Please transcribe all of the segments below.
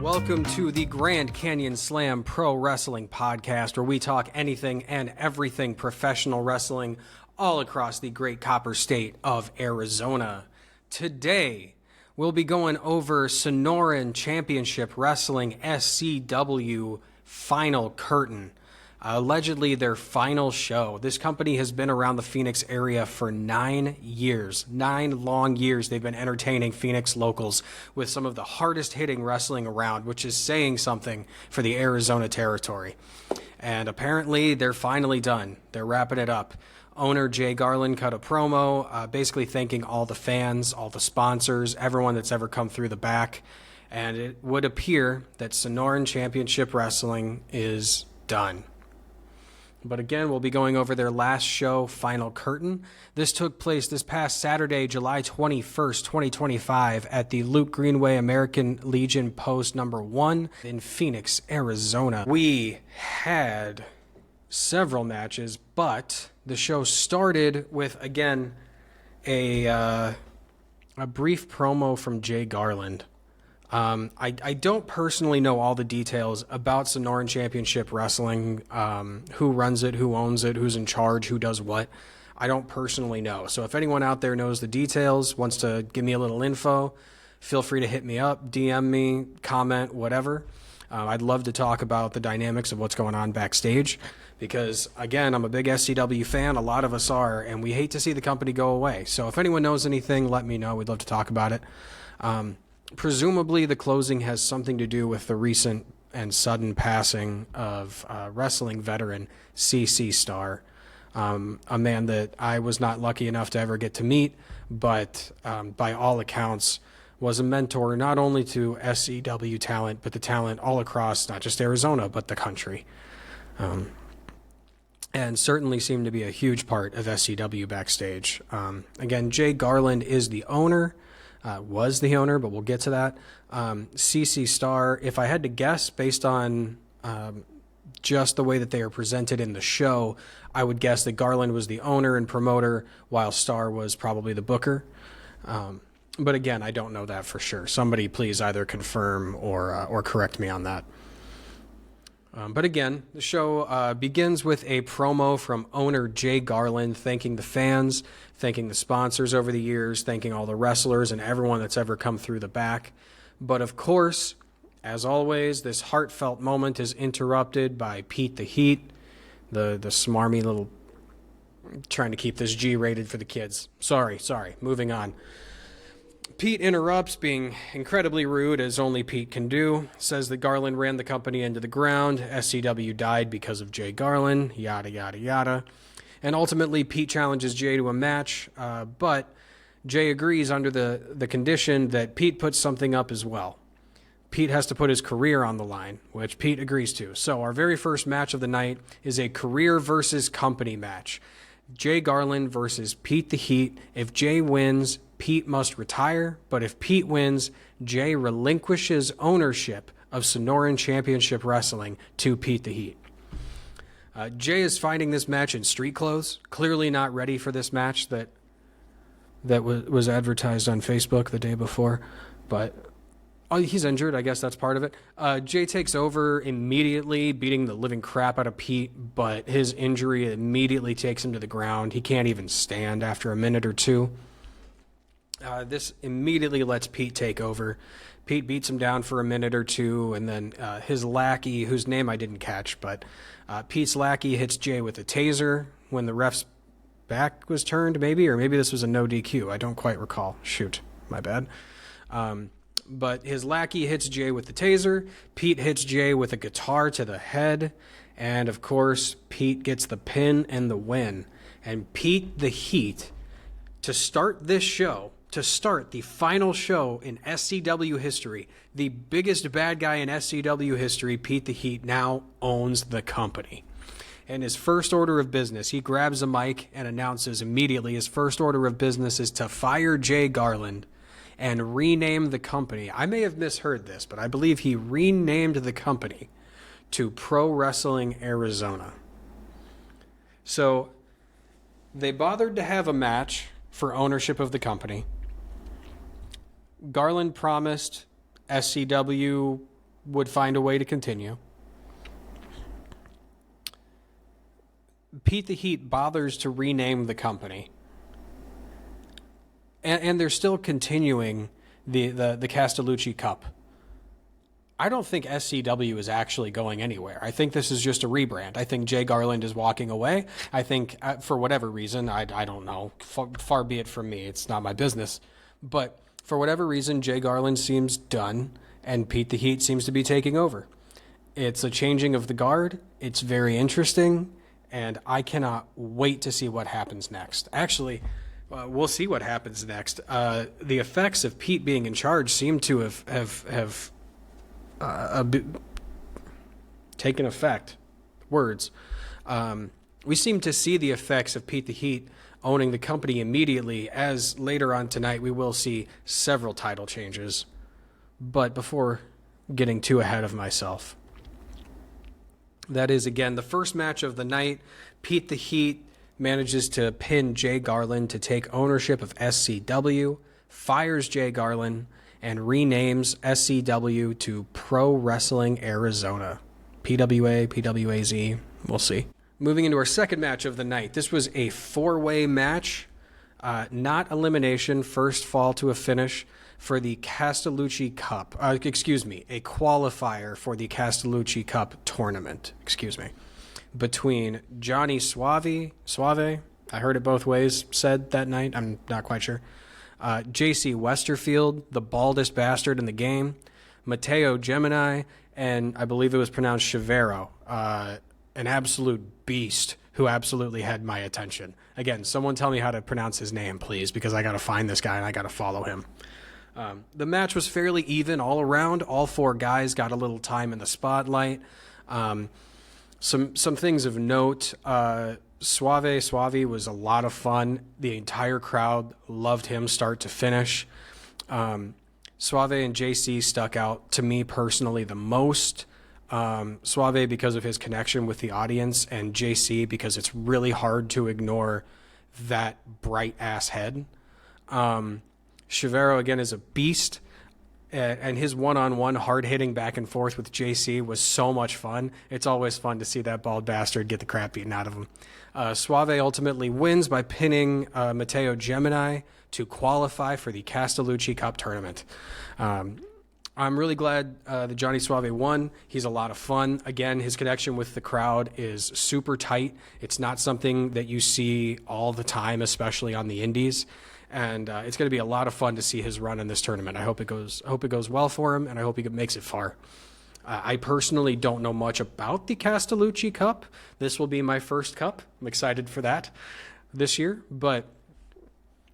Welcome to the Grand Canyon Slam Pro Wrestling Podcast, where we talk anything and everything professional wrestling all across the great Copper State of Arizona. Today, we'll be going over Sonoran Championship Wrestling SCW Final Curtain. Allegedly their final show. This company has been around the Phoenix area for 9 years. 9 long years they've been entertaining Phoenix locals with some of the hardest hitting wrestling around, which is saying something for the Arizona territory. And apparently they're finally done. They're wrapping it up. Owner Jay Garland cut a promo basically thanking all the fans, all the sponsors, everyone that's ever come through the back. And it would appear that Sonoran Championship Wrestling is done. But again, we'll be going over their last show, Final Curtain. This took place this past Saturday, July 21st, 2025, at the Luke Greenway American Legion Post number 1 in Phoenix, Arizona. We had several matches, but the show started with, again, a brief promo from Jay Garland. I don't personally know all the details about Sonoran Championship Wrestling, who runs it, who owns it, who's in charge, who does what. I don't personally know. So if anyone out there knows the details, wants to give me a little info, feel free to hit me up, DM me, comment, whatever. I'd love to talk about the dynamics of what's going on backstage because, again, I'm a big SCW fan. A lot of us are, and we hate to see the company go away. So if anyone knows anything, let me know. We'd love to talk about it. Presumably, the closing has something to do with the recent and sudden passing of wrestling veteran CC Star, a man that I was not lucky enough to ever get to meet, but by all accounts was a mentor not only to SCW talent, but the talent all across not just Arizona, but the country. And certainly seemed to be a huge part of SCW backstage. Again, Jay Garland is the owner. Was the owner, but we'll get to that. CC Star, if I had to guess based on just the way that they are presented in the show, I would guess that Garland was the owner and promoter, while Star was probably the booker. But again, I don't know that for sure. Somebody please either confirm or correct me on that. But again, the show begins with a promo from owner Jay Garland thanking the fans, thanking the sponsors over the years, thanking all the wrestlers and everyone that's ever come through the back. But of course, as always, this heartfelt moment is interrupted by Pete the Heat, the smarmy little... trying to keep this G-rated for the kids. Sorry, moving on. Pete interrupts, being incredibly rude, as only Pete can do, says that Garland ran the company into the ground, SCW died because of Jay Garland, yada, yada, yada. And ultimately, Pete challenges Jay to a match, but Jay agrees under the condition that Pete puts something up as well. Pete has to put his career on the line, which Pete agrees to. So our very first match of the night is a career versus company match. Jay Garland versus Pete the Heat. If Jay wins, Pete must retire, but if Pete wins, Jay relinquishes ownership of Sonoran Championship Wrestling to Pete the Heat. Jay is fighting this match in street clothes, clearly not ready for this match that was advertised on Facebook the day before, but he's injured. I guess that's part of it. Jay takes over immediately, beating the living crap out of Pete, but his injury immediately takes him to the ground. He can't even stand after a minute or two. This immediately lets Pete take over. Pete beats him down for a minute or two, and then his lackey, whose name I didn't catch, but Pete's lackey hits Jay with a taser when the ref's back was turned, maybe, or maybe this was a no DQ. I don't quite recall. Shoot, my bad. But his lackey hits Jay with the taser. Pete hits Jay with a guitar to the head. And, of course, Pete gets the pin and the win. And Pete the Heat, to start this show, to start the final show in SCW history, the biggest bad guy in SCW history, Pete the Heat, now owns the company. And his first order of business, he grabs a mic and announces immediately his first order of business is to fire Jay Garland and rename the company. I may have misheard this, but I believe he renamed the company to Pro Wrestling Arizona. So they bothered to have a match for ownership of the company. Garland promised SCW would find a way to continue. Pete the Heat bothers to rename the company. And they're still continuing the Castellucci Cup. I don't think SCW is actually going anywhere. I think this is just a rebrand. I think Jay Garland is walking away. I think, for whatever reason, I don't know. Far be it from me. It's not my business. But for whatever reason, Jay Garland seems done, and Pete the Heat seems to be taking over. It's a changing of the guard. It's very interesting, and I cannot wait to see what happens next. Actually, we'll see what happens next. The effects of Pete being in charge seem to have taken effect. Words. We seem to see the effects of Pete the Heat owning the company immediately, as later on tonight we will see several title changes. But before getting too ahead of myself, that is, again, the first match of the night. Pete the Heat manages to pin Jay Garland to take ownership of SCW, fires Jay Garland, and renames SCW to Pro Wrestling Arizona. PWA, PWAZ, we'll see. Moving into our second match of the night. This was a four-way match, not elimination, first fall to a finish for the Castellucci Cup. A qualifier for the Castellucci Cup tournament, between Johnny Suave, I heard it both ways said that night, I'm not quite sure, JC Westerfield, the baldest bastard in the game, Matteo Gemini, and I believe it was pronounced Chivero, an absolute beast who absolutely had my attention. Again, someone tell me how to pronounce his name, please, because I got to find this guy and I got to follow him. The match was fairly even all around. All four guys got a little time in the spotlight. Some things of note. Suave was a lot of fun. The entire crowd loved him start to finish. Suave and JC stuck out to me personally the most. Suave because of his connection with the audience, and JC because it's really hard to ignore that bright ass head. Chivero again is a beast, and his one-on-one hard-hitting back and forth with JC was so much fun. It's always fun to see that bald bastard get the crap beaten out of him. Suave ultimately wins by pinning Matteo Gemini to qualify for the Castellucci Cup tournament. I'm really glad that Johnny Suave won. He's a lot of fun. Again, his connection with the crowd is super tight. It's not something that you see all the time, especially on the indies. And it's going to be a lot of fun to see his run in this tournament. I hope it goes well for him, and I hope he makes it far. I personally don't know much about the Castellucci Cup. This will be my first cup. I'm excited for that this year, but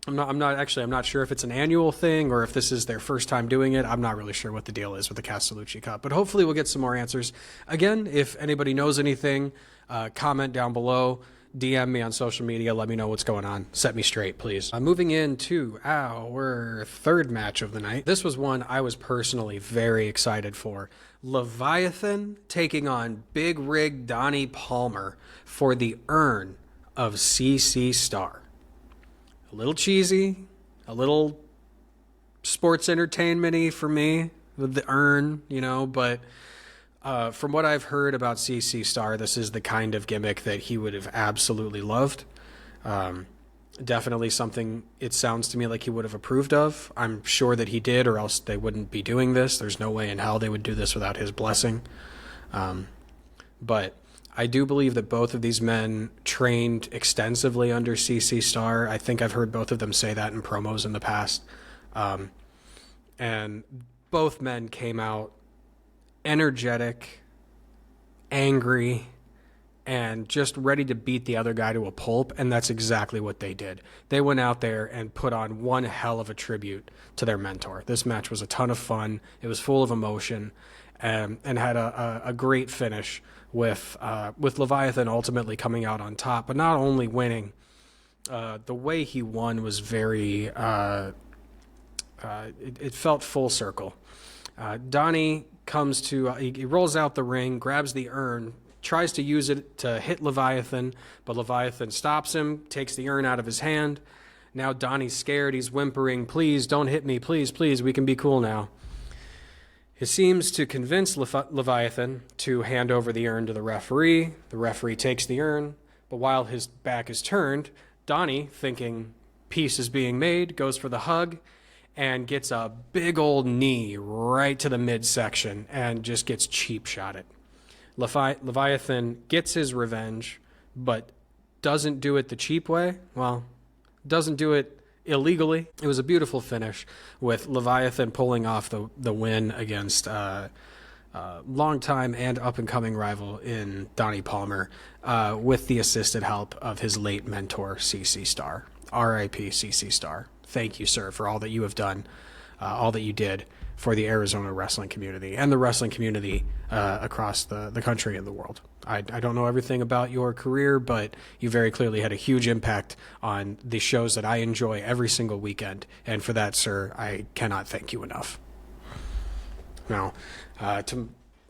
I'm not sure if it's an annual thing or if this is their first time doing it. I'm not really sure what the deal is with the Castellucci Cup, but hopefully we'll get some more answers. Again, if anybody knows anything, comment down below. DM me on social media. Let me know what's going on. Set me straight, please. Moving into our third match of the night. This was one I was personally very excited for. Leviathan taking on Big Rig Donnie Palmer for the urn of CC Star. A little cheesy, a little sports entertainment-y for me with the urn, but from what I've heard about CC Star, this is the kind of gimmick that he would have absolutely loved. Definitely something it sounds to me like he would have approved of. I'm sure that he did, or else they wouldn't be doing this. There's no way in hell they would do this without his blessing. But I do believe that both of these men trained extensively under CC Star. I think I've heard both of them say that in promos in the past. And both men came out energetic, angry, and just ready to beat the other guy to a pulp, and that's exactly what they did. They went out there and put on one hell of a tribute to their mentor. This match was a ton of fun. It was full of emotion, and had a great finish with Leviathan ultimately coming out on top, but not only winning. The way he won was very... it felt full circle. Donnie comes to... he rolls out the ring, grabs the urn, tries to use it to hit Leviathan, but Leviathan stops him, takes the urn out of his hand. Now Donnie's scared. He's whimpering, "Please, don't hit me. Please, please, we can be cool now." He seems to convince Leviathan to hand over the urn to the referee. The referee takes the urn, but while his back is turned, Donnie, thinking peace is being made, goes for the hug and gets a big old knee right to the midsection and just gets cheap shotted. Leviathan gets his revenge, but doesn't do it the cheap way. Well, doesn't do it illegally. It was a beautiful finish with Leviathan pulling off the win against longtime and up-and-coming rival in Donnie Palmer with the assisted help of his late mentor, CC Star. R.I.P. CC Star. Thank you, sir, for all that you have done, all that you did for the Arizona wrestling community and the wrestling community across the country and the world. I don't know everything about your career, but you very clearly had a huge impact on the shows that I enjoy every single weekend. And for that, sir, I cannot thank you enough. Now,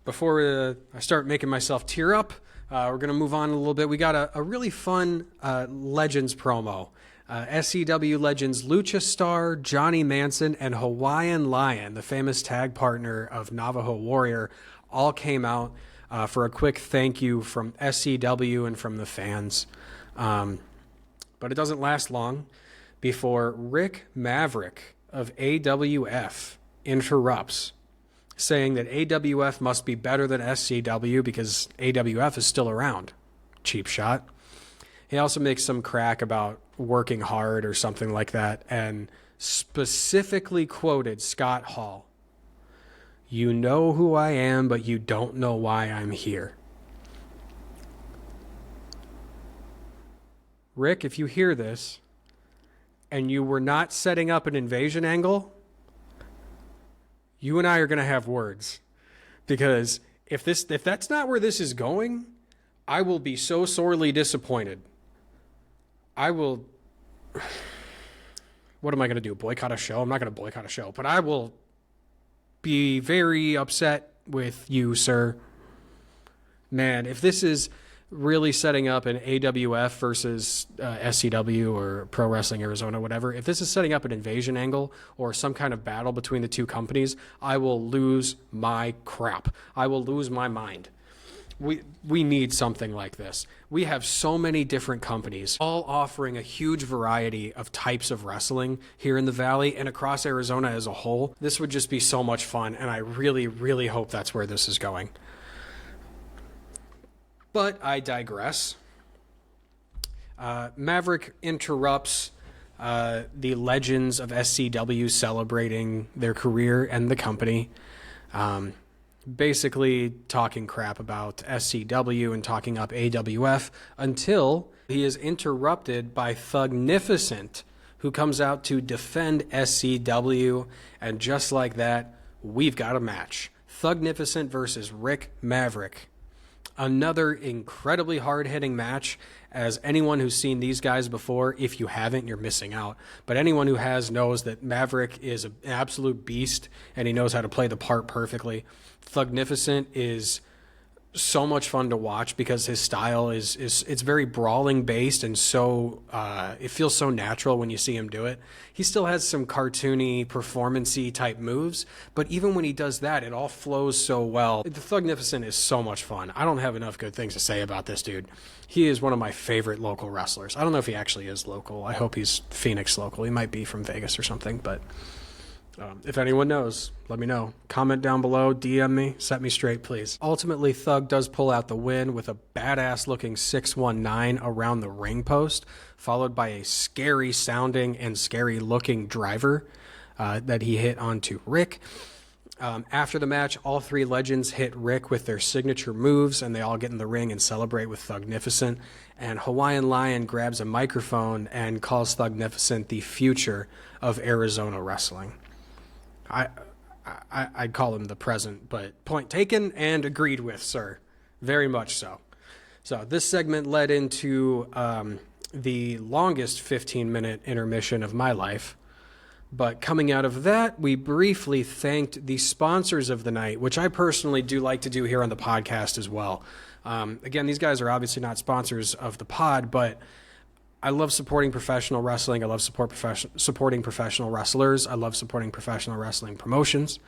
before I start making myself tear up, we're going to move on a little bit. We got a really fun Legends promo. SCW Legends Lucha Star, Johnny Manson, and Hawaiian Lion, the famous tag partner of Navajo Warrior, all came out for a quick thank you from SCW and from the fans. But it doesn't last long before Rick Maverick of AWF interrupts, saying that AWF must be better than SCW because AWF is still around. Cheap shot. He also makes some crack about working hard or something like that and specifically quoted Scott Hall. You know who I am, but you don't know why I'm here. Rick, if you hear this and you were not setting up an invasion angle, you and I are going to have words. Because if that's not where this is going, I will be so sorely disappointed. I will... What am I going to do? Boycott a show? I'm not going to boycott a show, but I will be very upset with you, sir. Man, if this is really setting up an AWF versus SCW or Pro Wrestling Arizona, whatever, if this is setting up an invasion angle or some kind of battle between the two companies, I will lose my crap. I will lose my mind. We need something like this. We have so many different companies all offering a huge variety of types of wrestling here in the Valley and across Arizona as a whole. This would just be so much fun, and I really, really hope that's where this is going. But I digress. Maverick interrupts the legends of SCW celebrating their career and the company. Basically talking crap about SCW and talking up AWF until he is interrupted by Thugnificent, who comes out to defend SCW, and just like that, we've got a match. Thugnificent versus Rick Maverick. Another incredibly hard-hitting match. As anyone who's seen these guys before, if you haven't, you're missing out. But anyone who has knows that Maverick is an absolute beast, and he knows how to play the part perfectly. Thugnificent is so much fun to watch because his style is it's very brawling based, and so it feels so natural when you see him do it. He still has some cartoony, performance-y type moves, but even when he does that, it all flows so well. The Thugnificent is so much fun. I don't have enough good things to say about this dude. He is one of my favorite local wrestlers. I don't know if he actually is local. I hope he's Phoenix local. He might be from Vegas or something, but if anyone knows, let me know. Comment down below, DM me, set me straight, please. Ultimately, Thug does pull out the win with a badass-looking 619 around the ring post, followed by a scary-sounding and scary-looking driver that he hit onto Rick. After the match, all three legends hit Rick with their signature moves, and they all get in the ring and celebrate with Thugnificent. And Hawaiian Lion grabs a microphone and calls Thugnificent the future of Arizona wrestling. I'd call him the present, but point taken and agreed with, sir. Very much so. So this segment led into the longest 15-minute intermission of my life. But coming out of that, we briefly thanked the sponsors of the night, which I personally do like to do here on the podcast as well. Again, these guys are obviously not sponsors of the pod, but I love supporting professional wrestling. I love supporting professional wrestlers. I love supporting professional wrestling promotions.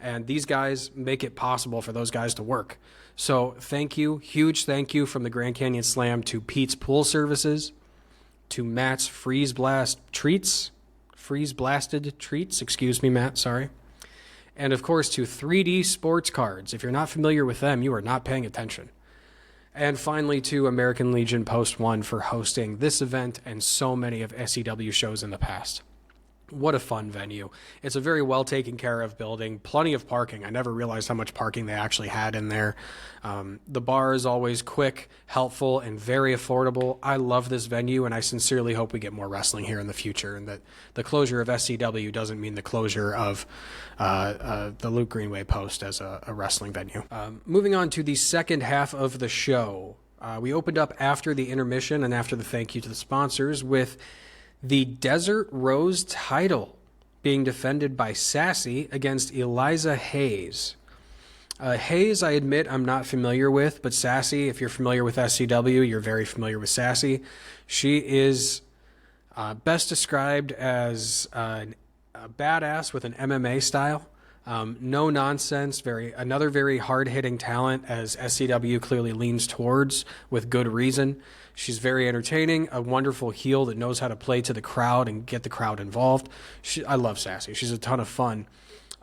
And these guys make it possible for those guys to work. So thank you, huge thank you from the Grand Canyon Slam to Pete's Pool Services, to Matt's Freeze Blasted Treats, excuse me, Matt, sorry. And of course to 3D Sports Cards. If you're not familiar with them, you are not paying attention. And finally to American Legion Post 1 for hosting this event and so many of SCW shows in the past. What a fun venue. It's a very well taken care of building, plenty of parking. I never realized how much parking they actually had in there. The bar is always quick, helpful, and very affordable. I love this venue, and I sincerely hope we get more wrestling here in the future, and that the closure of SCW doesn't mean the closure of the Luke Greenway Post as a wrestling venue. Moving on to the second half of the show. We opened up after the intermission and after the thank you to the sponsors with the Desert Rose title being defended by Sassy against Eliza Hayes. Hayes, I admit, I'm not familiar with, but Sassy, if you're familiar with SCW, you're very familiar with Sassy. She is best described as a badass with an MMA style. No nonsense, another very hard-hitting talent, as SCW clearly leans towards with good reason. She's very entertaining, a wonderful heel that knows how to play to the crowd and get the crowd involved. I love Sassy. She's a ton of fun.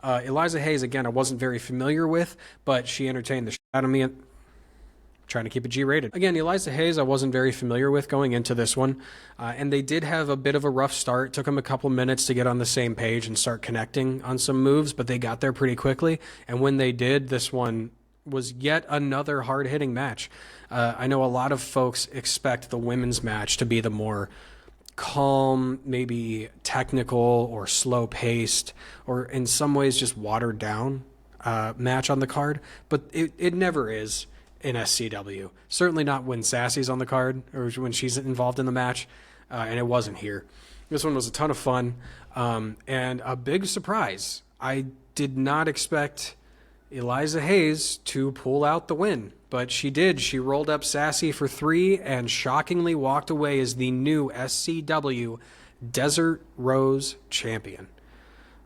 Eliza Hayes, again, I wasn't very familiar with, but she entertained the shit out of me. Trying to keep it G-rated. Again, Eliza Hayes I wasn't very familiar with going into this one, and they did have a bit of a rough start. It took them a couple minutes to get on the same page and start connecting on some moves, but they got there pretty quickly, and when they did, this one was yet another hard-hitting match. I know a lot of folks expect the women's match to be the more calm, maybe technical or slow-paced, or in some ways just watered-down match on the card, but it never is in SCW. Certainly not when Sassy's on the card or when she's involved in the match, and it wasn't here. This one was a ton of fun, and a big surprise. I did not expect Eliza Hayes to pull out the win, but she did. She rolled up Sassy for 3 and shockingly walked away as the new SCW Desert Rose champion,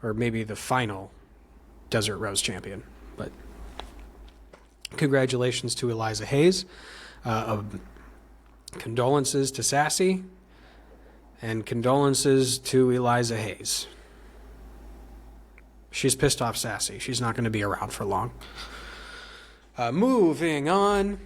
or maybe the final Desert Rose champion, but congratulations to Eliza Hayes. Condolences to Sassy, and condolences to Eliza Hayes. She's pissed off Sassy. She's not going to be around for long. Moving on.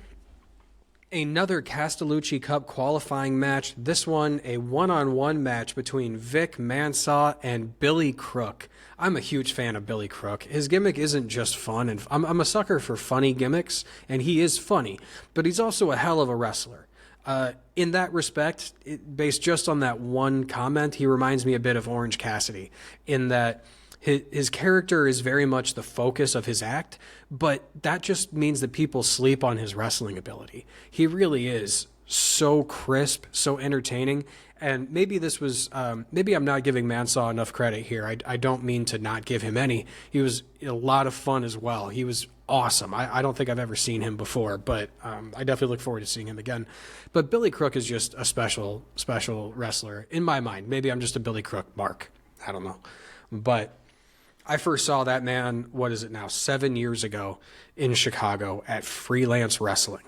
Another Castellucci Cup qualifying match. This one, a one-on-one match between Vic Mansaw and Billy Crook. I'm a huge fan of Billy Crook. His gimmick isn't just fun, and I'm a sucker for funny gimmicks, and he is funny, but he's also a hell of a wrestler. In that respect, based just on that one comment, he reminds me a bit of Orange Cassidy, in that his character is very much the focus of his act, but that just means that people sleep on his wrestling ability. He really is so crisp, so entertaining, and maybe this was, maybe I'm not giving Mansaw enough credit here. I don't mean to not give him any. He was a lot of fun as well. He was awesome. I don't think I've ever seen him before, but I definitely look forward to seeing him again. But Billy Crook is just a special wrestler in my mind. Maybe I'm just a Billy Crook mark. I don't know. But I first saw that man, what is it now, 7 years ago in Chicago at Freelance Wrestling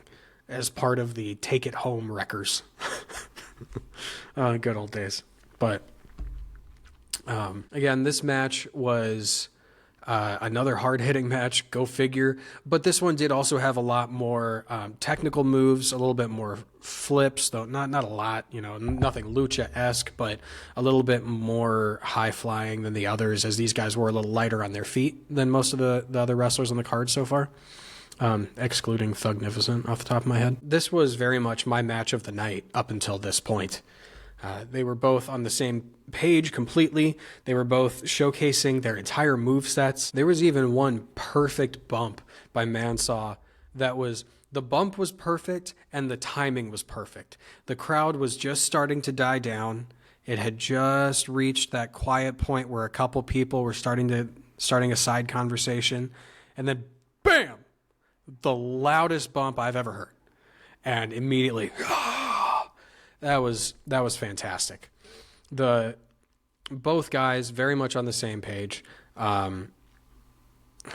as part of the Take It Home Wreckers. Good old days. But again, this match was another hard-hitting match, go figure. But this one did also have a lot more technical moves, a little bit more flips, though not a lot, nothing lucha-esque, but a little bit more high-flying than the others, as these guys were a little lighter on their feet than most of the other wrestlers on the card so far, excluding Thugnificent off the top of my head. This was very much my match of the night up until this point. They were both on the same page completely. They were both showcasing their entire movesets. There was even one perfect bump by Mansaw that was, the bump was perfect and the timing was perfect. The crowd was just starting to die down. It had just reached that quiet point where a couple people were starting a side conversation, and then bam, the loudest bump I've ever heard. And immediately, that was fantastic. Both guys very much on the same page.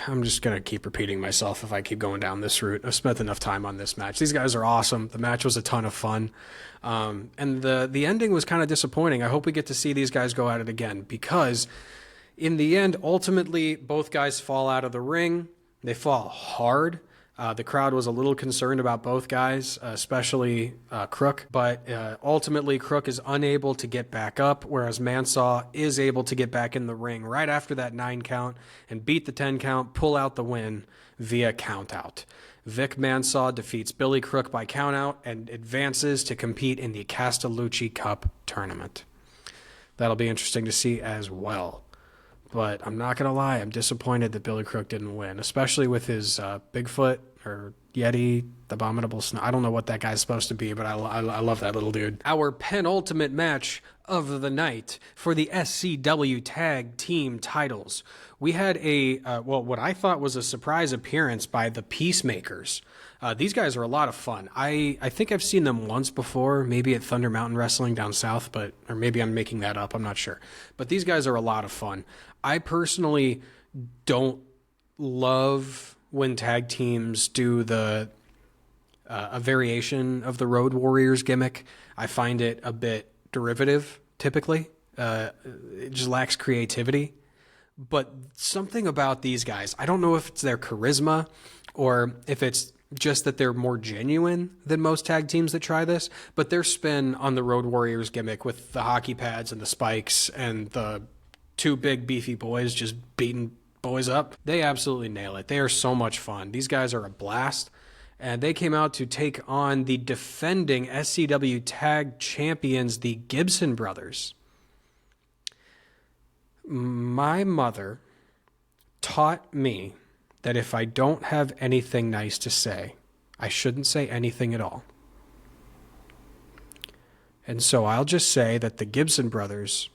I'm just going to keep repeating myself if I keep going down this route. I've spent enough time on this match. These guys are awesome. The match was a ton of fun. And the ending was kind of disappointing. I hope we get to see these guys go at it again, because in the end, ultimately, both guys fall out of the ring. They fall hard. The crowd was a little concerned about both guys, especially Crook, but ultimately Crook is unable to get back up, whereas Mansaw is able to get back in the ring right after that 9 count and beat the 10 count, pull out the win via countout. Vic Mansaw defeats Billy Crook by countout and advances to compete in the Castellucci Cup tournament. That'll be interesting to see as well. But I'm not going to lie, I'm disappointed that Billy Crook didn't win, especially with his Bigfoot or Yeti, the Abominable Snow. I don't know what that guy's supposed to be, but I love that little dude. Our penultimate match of the night for the SCW Tag Team titles. We had what I thought was a surprise appearance by the Peacemakers. These guys are a lot of fun. I think I've seen them once before, maybe at Thunder Mountain Wrestling down south, or maybe I'm making that up. I'm not sure. But these guys are a lot of fun. I personally don't love when tag teams do a variation of the Road Warriors gimmick. I find it a bit derivative, typically. It just lacks creativity. But something about these guys, I don't know if it's their charisma or if it's just that they're more genuine than most tag teams that try this, but their spin on the Road Warriors gimmick with the hockey pads and the spikes and the 2 big beefy boys just beating boys up, they absolutely nail it. They are so much fun. These guys are a blast, and they came out to take on the defending SCW Tag Champions, the Gibson Brothers. My mother taught me that if I don't have anything nice to say, I shouldn't say anything at all. And so I'll just say that the Gibson Brothers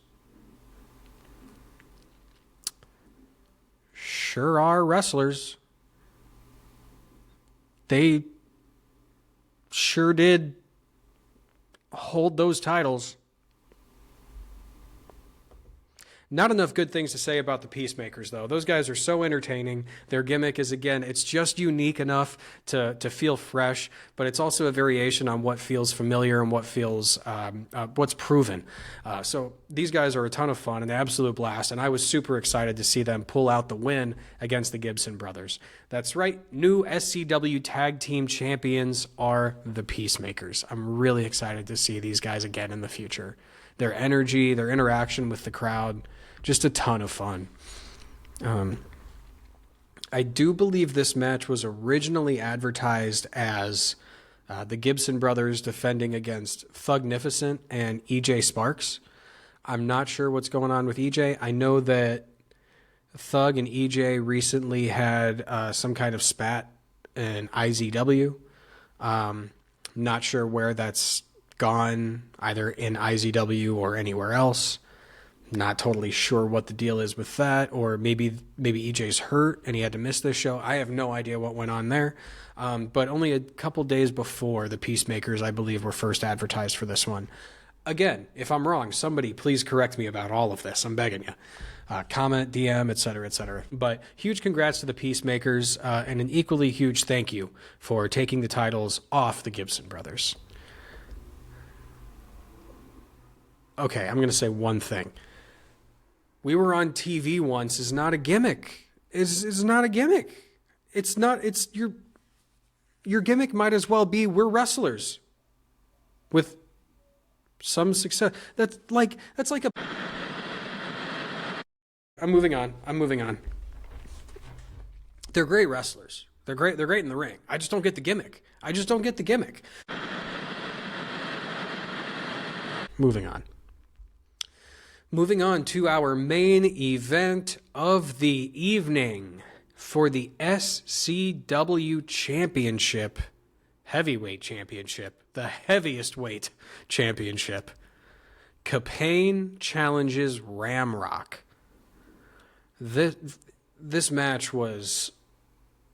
sure are wrestlers. They sure did hold those titles. Not enough good things to say about the Peacemakers, though. Those guys are so entertaining. Their gimmick is, again, it's just unique enough to feel fresh, but it's also a variation on what feels familiar and what feels what's proven. So these guys are a ton of fun, an absolute blast, and I was super excited to see them pull out the win against the Gibson Brothers. That's right, new SCW Tag Team Champions are the Peacemakers. I'm really excited to see these guys again in the future. Their energy, their interaction with the crowd, just a ton of fun. I do believe this match was originally advertised as the Gibson Brothers defending against Thugnificent and EJ Sparks. I'm not sure what's going on with EJ. I know that Thug and EJ recently had some kind of spat in IZW. Not sure where that's gone, either in IZW or anywhere else. Not totally sure what the deal is with that, or maybe EJ's hurt and he had to miss this show. I have no idea what went on there. But only a couple days before the Peacemakers, I believe, were first advertised for this one. Again, if I'm wrong, somebody please correct me about all of this. I'm begging you. Comment, DM, etc., etc. But huge congrats to the Peacemakers, and an equally huge thank you for taking the titles off the Gibson Brothers. Okay, I'm going to say one thing. We were on TV once is not a gimmick. It's not a gimmick. It's not. It's your gimmick might as well be we're wrestlers with some success. That's like a. I'm moving on. They're great wrestlers. They're great in the ring. I just don't get the gimmick. Moving on to our main event of the evening for the SCW Championship, Heavyweight Championship, the heaviest weight championship. Capane challenges Ramrock. This match was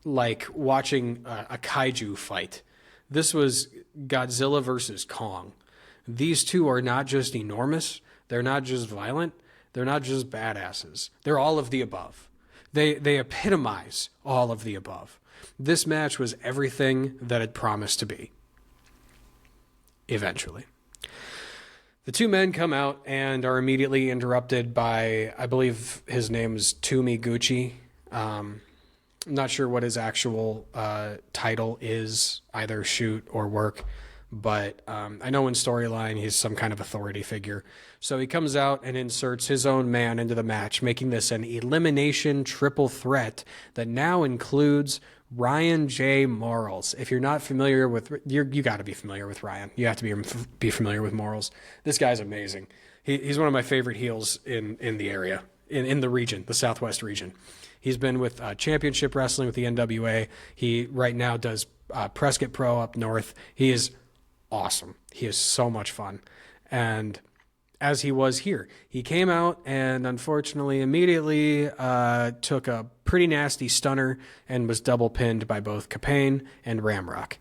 like watching a kaiju fight. This was Godzilla versus Kong. These two are not just enormous. They're not just violent. They're not just badasses. They're all of the above. They epitomize all of the above. This match was everything that it promised to be. Eventually. The two men come out and are immediately interrupted by, I believe his name is Tumi Gucci. I'm not sure what his actual title is, either shoot or work, but I know in storyline he's some kind of authority figure. So he comes out and inserts his own man into the match, making this an elimination triple threat that now includes Ryan J. Morals. If you're not familiar with, you got to be familiar with Ryan. You have to be familiar with Morals. This guy's amazing. He's one of my favorite heels in the area, in the region, the Southwest region. He's been with Championship Wrestling with the NWA. He right now does Prescott Pro up north. He is awesome. He is so much fun. And as he was here, he came out and unfortunately immediately took a pretty nasty stunner and was double pinned by both Capane and Ramrock.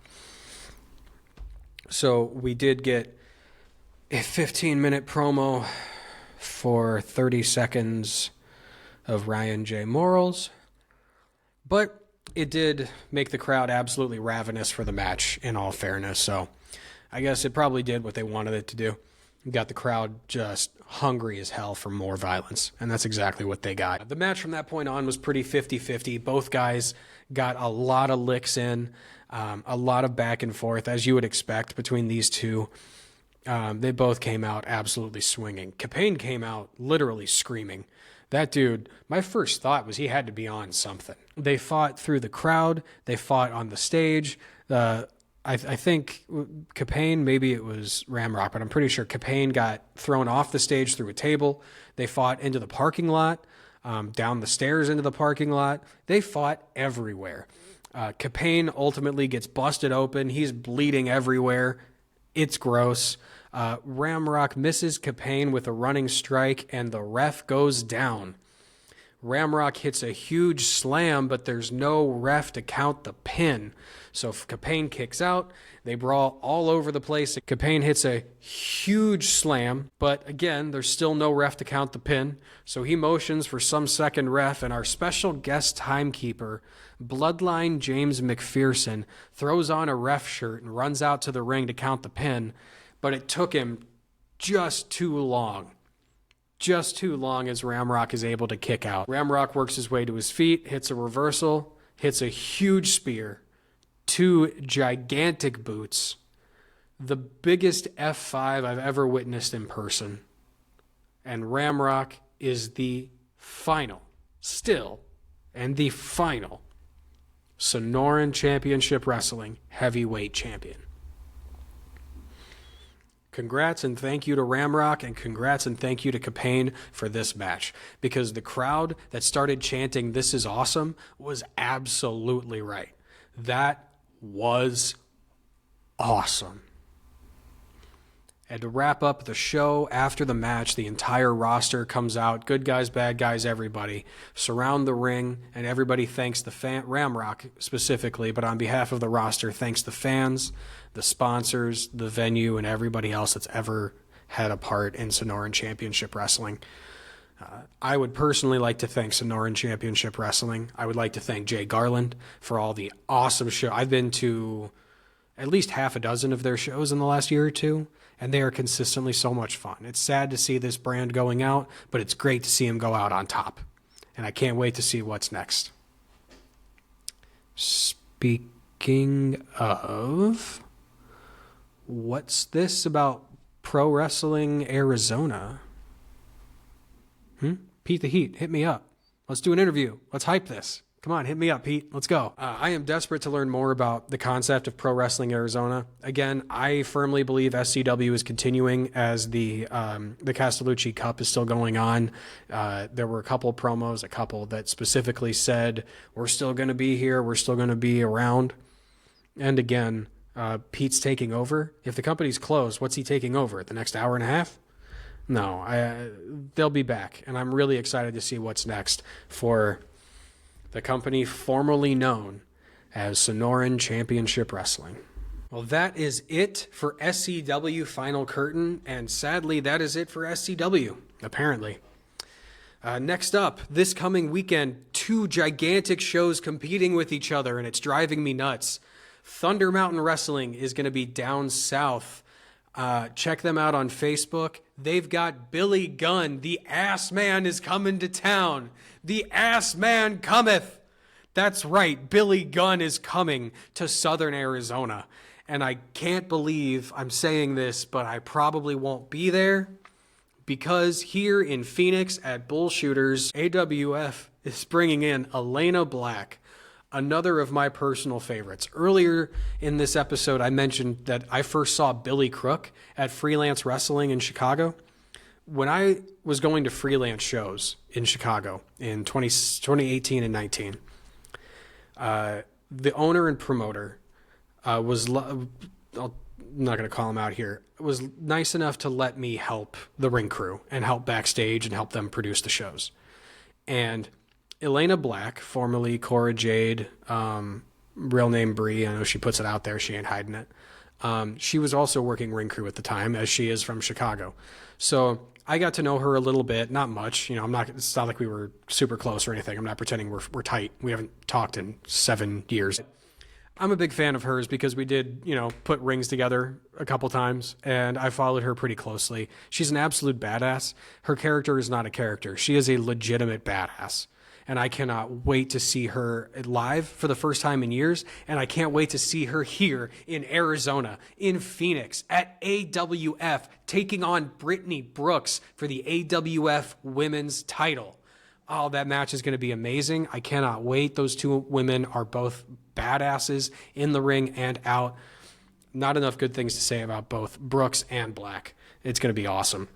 So we did get a 15-minute promo for 30 seconds of Ryan J. Morals, but it did make the crowd absolutely ravenous for the match, in all fairness. So I guess it probably did what they wanted it to do. Got the crowd just hungry as hell for more violence, and that's exactly what they got. The match from that point on was pretty 50-50. Both guys got a lot of licks in, a lot of back and forth, as you would expect between these two. They both came out absolutely swinging. Capane came out literally screaming. That dude, my first thought was he had to be on something. They fought through the crowd. They fought on the stage. I think Capane, maybe it was Ramrock, but I'm pretty sure Capane got thrown off the stage through a table. They fought into the parking lot, down the stairs into the parking lot. They fought everywhere. Capane ultimately gets busted open. He's bleeding everywhere. It's gross. Ramrock misses Capane with a running strike, and the ref goes down. Ramrock hits a huge slam, but there's no ref to count the pin. So if Capane kicks out, they brawl all over the place. Capane hits a huge slam, but again, there's still no ref to count the pin. So he motions for some second ref, and our special guest timekeeper, Bloodline James McPherson, throws on a ref shirt and runs out to the ring to count the pin, but it took him just too long. Just too long as Ramrock is able to kick out. Ramrock works his way to his feet, hits a reversal, hits a huge spear, 2 gigantic boots, the biggest F5 I've ever witnessed in person. And Ramrock is the final Sonoran Championship Wrestling heavyweight champion. Congrats and thank you to Ramrock, and congrats and thank you to Capane for this match, because the crowd that started chanting "This is awesome" was absolutely right. That was awesome. And to wrap up the show, after the match, the entire roster comes out, good guys, bad guys, everybody, surround the ring, and everybody thanks the Ramrock specifically, but on behalf of the roster, thanks the fans, the sponsors, the venue, and everybody else that's ever had a part in Sonoran Championship Wrestling. I would personally like to thank Sonoran Championship Wrestling. I would like to thank Jay Garland for all the awesome shows. I've been to at least half a dozen of their shows in the last year or two, and they are consistently so much fun. It's sad to see this brand going out, but it's great to see them go out on top. And I can't wait to see what's next. Speaking of, what's this about Pro Wrestling Arizona? Pete the Heat, hit me up. Let's do an interview. Let's hype this. Come on, hit me up, Pete. Let's go. I am desperate to learn more about the concept of Pro Wrestling Arizona. Again, I firmly believe SCW is continuing as the Castellucci Cup is still going on. There were a couple of promos, that specifically said, we're still going to be here, we're still going to be around. And again, Pete's taking over. If the company's closed, what's he taking over? The next hour and a half? No, they'll be back. And I'm really excited to see what's next for the company formerly known as Sonoran Championship Wrestling. Well, that is it for SCW Final Curtain, and sadly, that is it for SCW, apparently. Next up, this coming weekend, 2 gigantic shows competing with each other, and it's driving me nuts. Thunder Mountain Wrestling is going to be down south. Check them out on Facebook. They've got Billy Gunn. The Ass Man is coming to town. The Ass Man cometh. That's right. Billy Gunn is coming to Southern Arizona. And I can't believe I'm saying this, but I probably won't be there because here in Phoenix at Bullshooters, AWF is bringing in Elena Black, another of my personal favorites. Earlier in this episode, I mentioned that I first saw Billy Crook at Freelance Wrestling in Chicago. When I was going to freelance shows in Chicago in 2018 and 19, the owner and promoter was, I'm not going to call him out here, was nice enough to let me help the ring crew and help backstage and help them produce the shows. And Elena Black, formerly Cora Jade, real name Bree, I know she puts it out there, she ain't hiding it. She was also working ring crew at the time, as she is from Chicago. So I got to know her a little bit, not much. You know, it's not like we were super close or anything. I'm not pretending we're tight. We haven't talked in 7 years. I'm a big fan of hers because we did, put rings together a couple times, and I followed her pretty closely. She's an absolute badass. Her character is not a character. She is a legitimate badass. And I cannot wait to see her live for the first time in years. And I can't wait to see her here in Arizona, in Phoenix, at AWF, taking on Brittany Brooks for the AWF Women's title. Oh, that match is going to be amazing. I cannot wait. Those 2 women are both badasses in the ring and out. Not enough good things to say about both Brooks and Black. It's going to be awesome.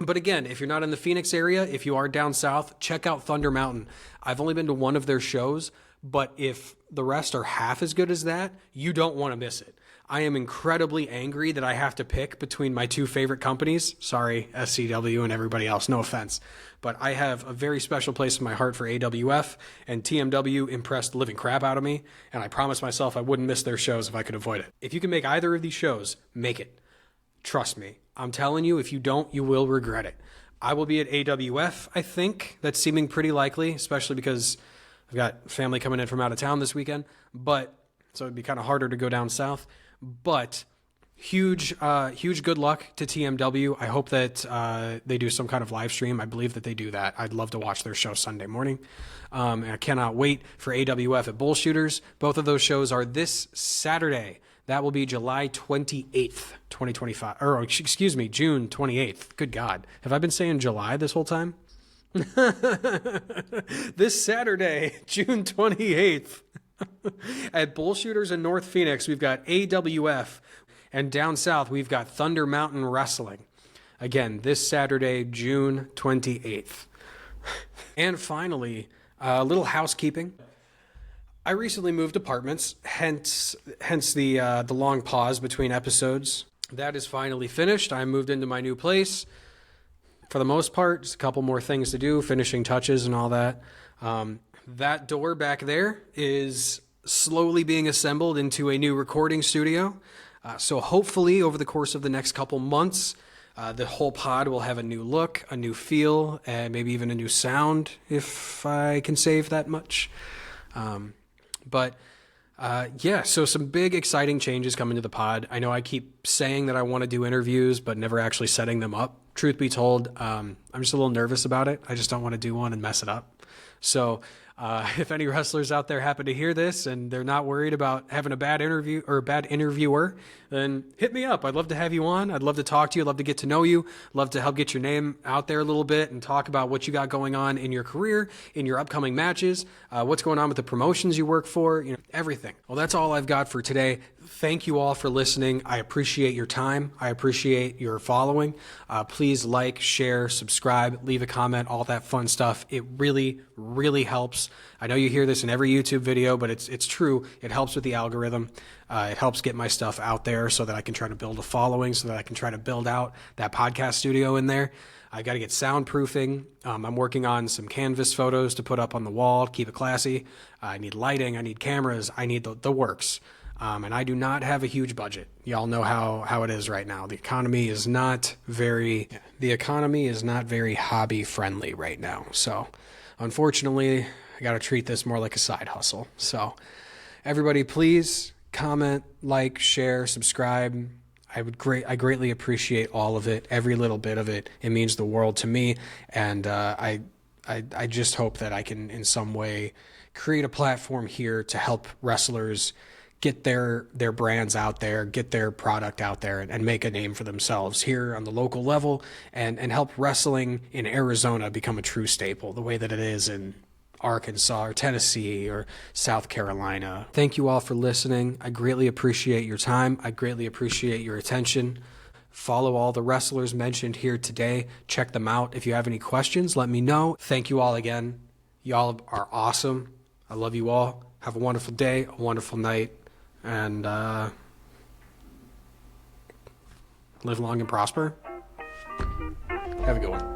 But again, if you're not in the Phoenix area, if you are down south, check out Thunder Mountain. I've only been to one of their shows, but if the rest are half as good as that, you don't want to miss it. I am incredibly angry that I have to pick between my 2 favorite companies. Sorry, SCW and everybody else, no offense. But I have a very special place in my heart for AWF, and TMW impressed the living crap out of me, and I promised myself I wouldn't miss their shows if I could avoid it. If you can make either of these shows, make it. Trust me. I'm telling you, if you don't, you will regret it. I will be at AWF, I think. That's seeming pretty likely, especially because I've got family coming in from out of town this weekend. So it'd be kind of harder to go down south. But huge good luck to TMW. I hope that they do some kind of live stream. I believe that they do that. I'd love to watch their show Sunday morning. And I cannot wait for AWF at Bullshooters. Both of those shows are this Saturday. That will be July 28th, 2025. Or, excuse me, June 28th. Good God. Have I been saying July this whole time? This Saturday, June 28th, at Bullshooters in North Phoenix, we've got AWF. And down south, we've got Thunder Mountain Wrestling. Again, this Saturday, June 28th. And finally, a little housekeeping. I recently moved apartments, hence the long pause between episodes. That is finally finished. I moved into my new place. For the most part, just a couple more things to do, finishing touches and all that. That door back there is slowly being assembled into a new recording studio. So hopefully over the course of the next couple months, the whole pod will have a new look, a new feel, and maybe even a new sound, if I can save that much. So some big exciting changes coming to the pod. I know I keep saying that I want to do interviews, but never actually setting them up. Truth be told, I'm just a little nervous about it. I just don't want to do one and mess it up. So if any wrestlers out there happen to hear this and they're not worried about having a bad interview or a bad interviewer, then hit me up. I'd love to have you on. I'd love to talk to you. I'd love to get to know you. Love to help get your name out there a little bit and talk about what you got going on in your career, in your upcoming matches, what's going on with the promotions you work for, everything. Well, that's all I've got for today. Thank you all for listening. I appreciate your time. I appreciate your following. Please like, share, subscribe, leave a comment, all that fun stuff. It really, really helps. I know you hear this in every YouTube video, but it's true. It helps with the algorithm. It helps get my stuff out there so that I can try to build a following, so that I can try to build out that podcast studio in there. I got to get soundproofing. I'm working on some canvas photos to put up on the wall, keep it classy. I need lighting. I need cameras. I need the works. And I do not have a huge budget. Y'all know how it is right now. The economy is not very hobby friendly right now. So unfortunately, I got to treat this more like a side hustle. So everybody, please comment, like, share, subscribe. I greatly appreciate all of it, every little bit of it. It means the world to me, and I just hope that I can in some way create a platform here to help wrestlers get their brands out there, get their product out there, and make a name for themselves here on the local level, and help wrestling in Arizona become a true staple, the way that it is in Arkansas or Tennessee or South Carolina. Thank you all for listening. I greatly appreciate your time. I greatly appreciate your attention. Follow all the wrestlers mentioned here today. Check them out. If you have any questions, let me know. Thank you all again. Y'all are awesome. I love you all. Have a wonderful day, a wonderful night, and live long and prosper. Have a good one.